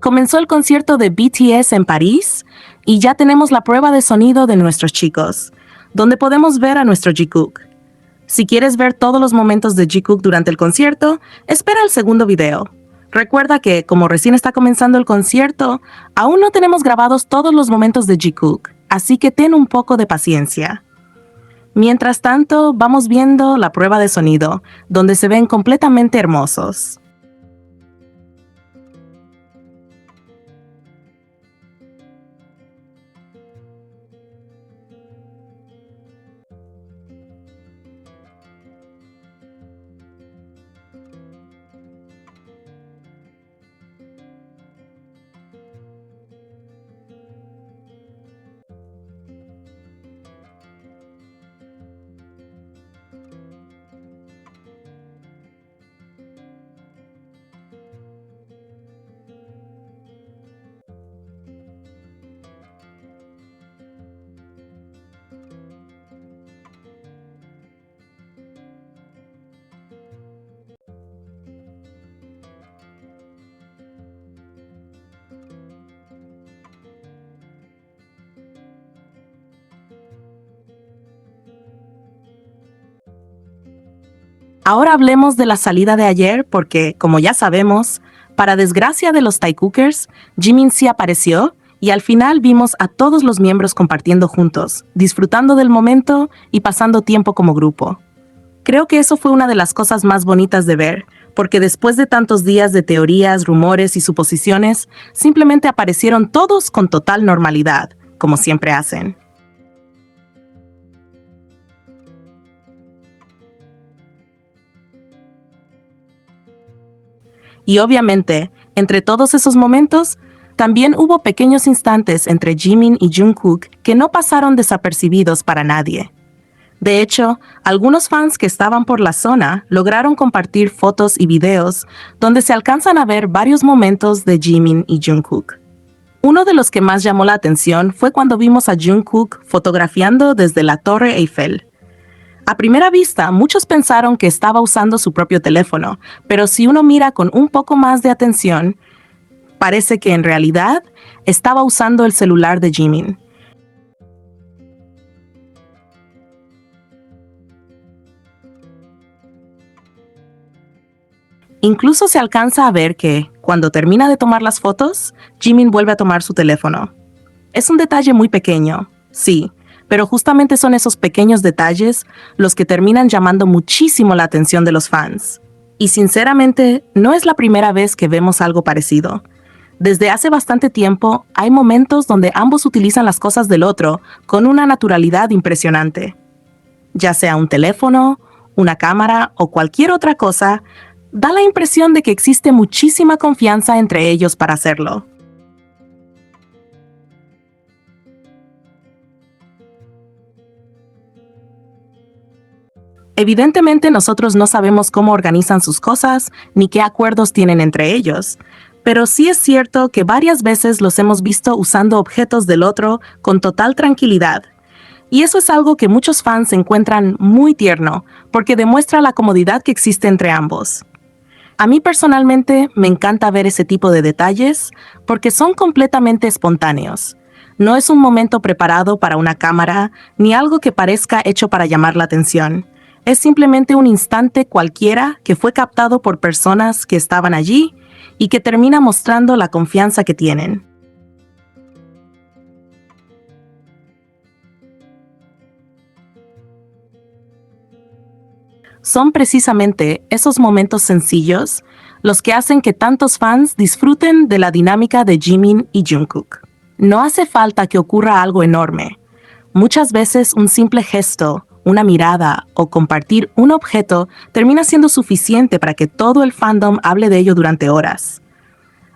Comenzó el concierto de BTS en París y ya tenemos la prueba de sonido de nuestros chicos, donde podemos ver a nuestro Jungkook. Si quieres ver todos los momentos de Jungkook durante el concierto, espera el segundo video. Recuerda que, como recién está comenzando el concierto, aún no tenemos grabados todos los momentos de Jungkook, así que ten un poco de paciencia. Mientras tanto, vamos viendo la prueba de sonido, donde se ven completamente hermosos. Ahora hablemos de la salida de ayer porque, como ya sabemos, para desgracia de los Taekookers, Jimin sí apareció y al final vimos a todos los miembros compartiendo juntos, disfrutando del momento y pasando tiempo como grupo. Creo que eso fue una de las cosas más bonitas de ver, porque después de tantos días de teorías, rumores y suposiciones, simplemente aparecieron todos con total normalidad, como siempre hacen. Y obviamente, entre todos esos momentos, también hubo pequeños instantes entre Jimin y Jungkook que no pasaron desapercibidos para nadie. De hecho, algunos fans que estaban por la zona lograron compartir fotos y videos donde se alcanzan a ver varios momentos de Jimin y Jungkook. Uno de los que más llamó la atención fue cuando vimos a Jungkook fotografiando desde la Torre Eiffel. A primera vista, muchos pensaron que estaba usando su propio teléfono, pero si uno mira con un poco más de atención, parece que en realidad estaba usando el celular de Jimin. Incluso se alcanza a ver que, cuando termina de tomar las fotos, Jimin vuelve a tomar su teléfono. Es un detalle muy pequeño, sí, pero justamente son esos pequeños detalles los que terminan llamando muchísimo la atención de los fans. Y sinceramente, no es la primera vez que vemos algo parecido. Desde hace bastante tiempo, hay momentos donde ambos utilizan las cosas del otro con una naturalidad impresionante. Ya sea un teléfono, una cámara o cualquier otra cosa, da la impresión de que existe muchísima confianza entre ellos para hacerlo. Evidentemente nosotros no sabemos cómo organizan sus cosas ni qué acuerdos tienen entre ellos, pero sí es cierto que varias veces los hemos visto usando objetos del otro con total tranquilidad. Y eso es algo que muchos fans encuentran muy tierno, porque demuestra la comodidad que existe entre ambos. A mí personalmente me encanta ver ese tipo de detalles porque son completamente espontáneos. No es un momento preparado para una cámara ni algo que parezca hecho para llamar la atención. Es simplemente un instante cualquiera que fue captado por personas que estaban allí y que termina mostrando la confianza que tienen. Son precisamente esos momentos sencillos los que hacen que tantos fans disfruten de la dinámica de Jimin y Jungkook. No hace falta que ocurra algo enorme. Muchas veces un simple gesto, una mirada o compartir un objeto termina siendo suficiente para que todo el fandom hable de ello durante horas.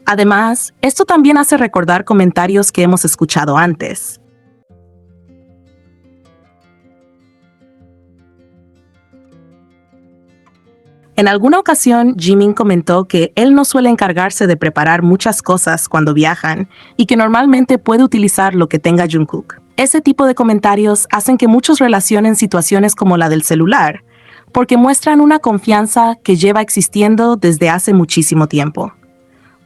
Además, esto también hace recordar comentarios que hemos escuchado antes. En alguna ocasión, Jimin comentó que él no suele encargarse de preparar muchas cosas cuando viajan y que normalmente puede utilizar lo que tenga Jungkook. Ese tipo de comentarios hacen que muchos relacionen situaciones como la del celular, porque muestran una confianza que lleva existiendo desde hace muchísimo tiempo.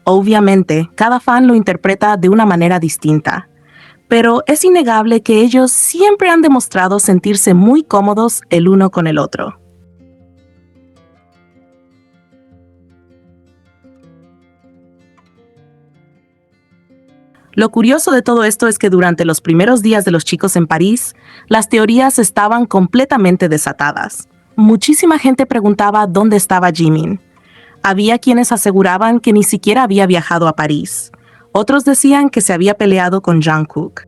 Obviamente, cada fan lo interpreta de una manera distinta, pero es innegable que ellos siempre han demostrado sentirse muy cómodos el uno con el otro. Lo curioso de todo esto es que durante los primeros días de los chicos en París, las teorías estaban completamente desatadas. Muchísima gente preguntaba dónde estaba Jimin. Había quienes aseguraban que ni siquiera había viajado a París. Otros decían que se había peleado con Jungkook.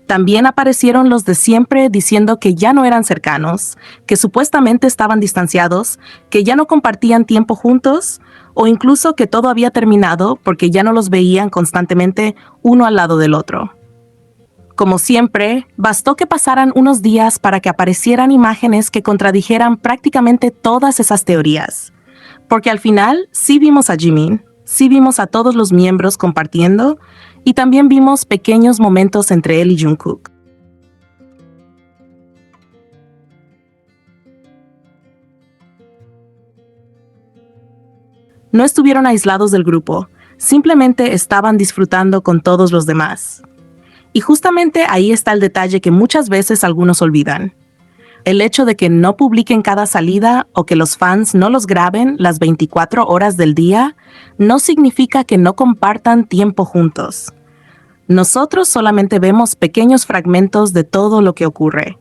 También aparecieron los de siempre diciendo que ya no eran cercanos, que supuestamente estaban distanciados, que ya no compartían tiempo juntos, o incluso que todo había terminado porque ya no los veían constantemente uno al lado del otro. Como siempre, bastó que pasaran unos días para que aparecieran imágenes que contradijeran prácticamente todas esas teorías. Porque al final sí vimos a Jimin, sí vimos a todos los miembros compartiendo, y también vimos pequeños momentos entre él y Jungkook. No estuvieron aislados del grupo, simplemente estaban disfrutando con todos los demás. Y justamente ahí está el detalle que muchas veces algunos olvidan. El hecho de que no publiquen cada salida o que los fans no los graben las 24 horas del día no significa que no compartan tiempo juntos. Nosotros solamente vemos pequeños fragmentos de todo lo que ocurre.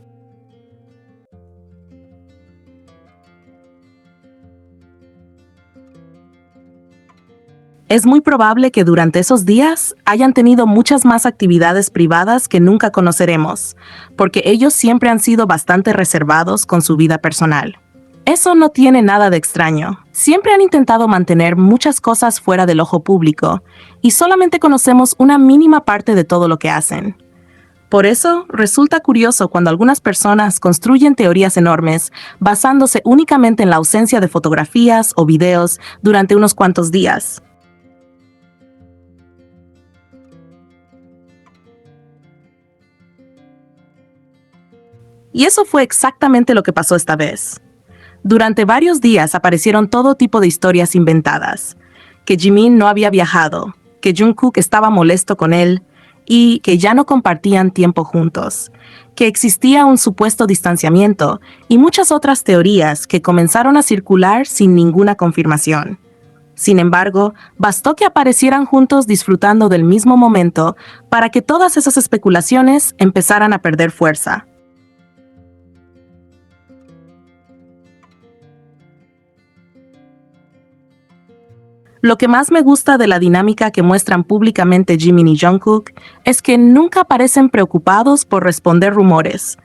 Es muy probable que durante esos días hayan tenido muchas más actividades privadas que nunca conoceremos, porque ellos siempre han sido bastante reservados con su vida personal. Eso no tiene nada de extraño. Siempre han intentado mantener muchas cosas fuera del ojo público, y solamente conocemos una mínima parte de todo lo que hacen. Por eso, resulta curioso cuando algunas personas construyen teorías enormes basándose únicamente en la ausencia de fotografías o videos durante unos cuantos días. Y eso fue exactamente lo que pasó esta vez. Durante varios días aparecieron todo tipo de historias inventadas, que Jimin no había viajado, que Jungkook estaba molesto con él y que ya no compartían tiempo juntos, que existía un supuesto distanciamiento y muchas otras teorías que comenzaron a circular sin ninguna confirmación. Sin embargo, bastó que aparecieran juntos disfrutando del mismo momento para que todas esas especulaciones empezaran a perder fuerza. Lo que más me gusta de la dinámica que muestran públicamente Jimin y Jungkook es que nunca parecen preocupados por responder rumores.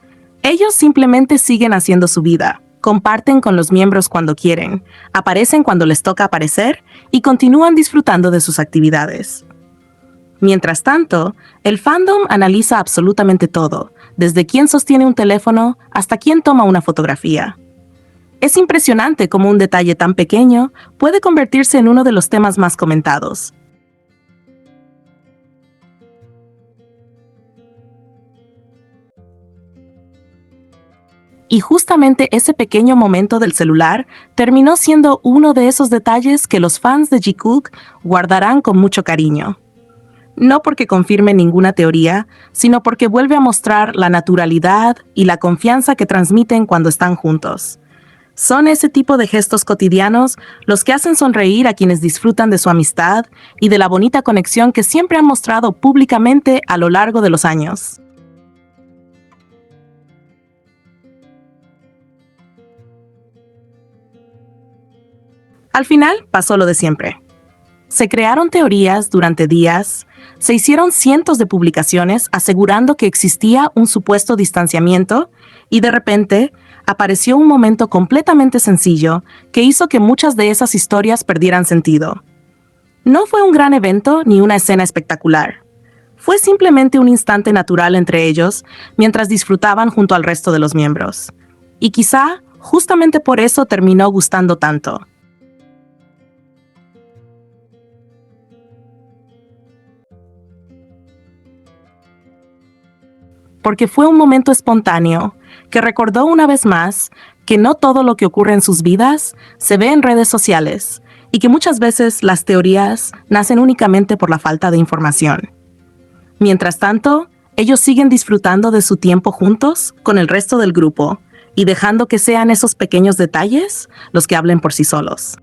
Ellos simplemente siguen haciendo su vida, comparten con los miembros cuando quieren, aparecen cuando les toca aparecer y continúan disfrutando de sus actividades. Mientras tanto, el fandom analiza absolutamente todo, desde quién sostiene un teléfono hasta quién toma una fotografía. Es impresionante cómo un detalle tan pequeño puede convertirse en uno de los temas más comentados. Y justamente ese pequeño momento del celular terminó siendo uno de esos detalles que los fans de Jikook guardarán con mucho cariño. No porque confirme ninguna teoría, sino porque vuelve a mostrar la naturalidad y la confianza que transmiten cuando están juntos. Son ese tipo de gestos cotidianos los que hacen sonreír a quienes disfrutan de su amistad y de la bonita conexión que siempre han mostrado públicamente a lo largo de los años. Al final pasó lo de siempre. Se crearon teorías durante días, se hicieron cientos de publicaciones asegurando que existía un supuesto distanciamiento y de repente apareció un momento completamente sencillo que hizo que muchas de esas historias perdieran sentido. No fue un gran evento ni una escena espectacular. Fue simplemente un instante natural entre ellos mientras disfrutaban junto al resto de los miembros. Y quizá justamente por eso terminó gustando tanto. Porque fue un momento espontáneo, que recordó una vez más que no todo lo que ocurre en sus vidas se ve en redes sociales y que muchas veces las teorías nacen únicamente por la falta de información. Mientras tanto, ellos siguen disfrutando de su tiempo juntos con el resto del grupo y dejando que sean esos pequeños detalles los que hablen por sí solos.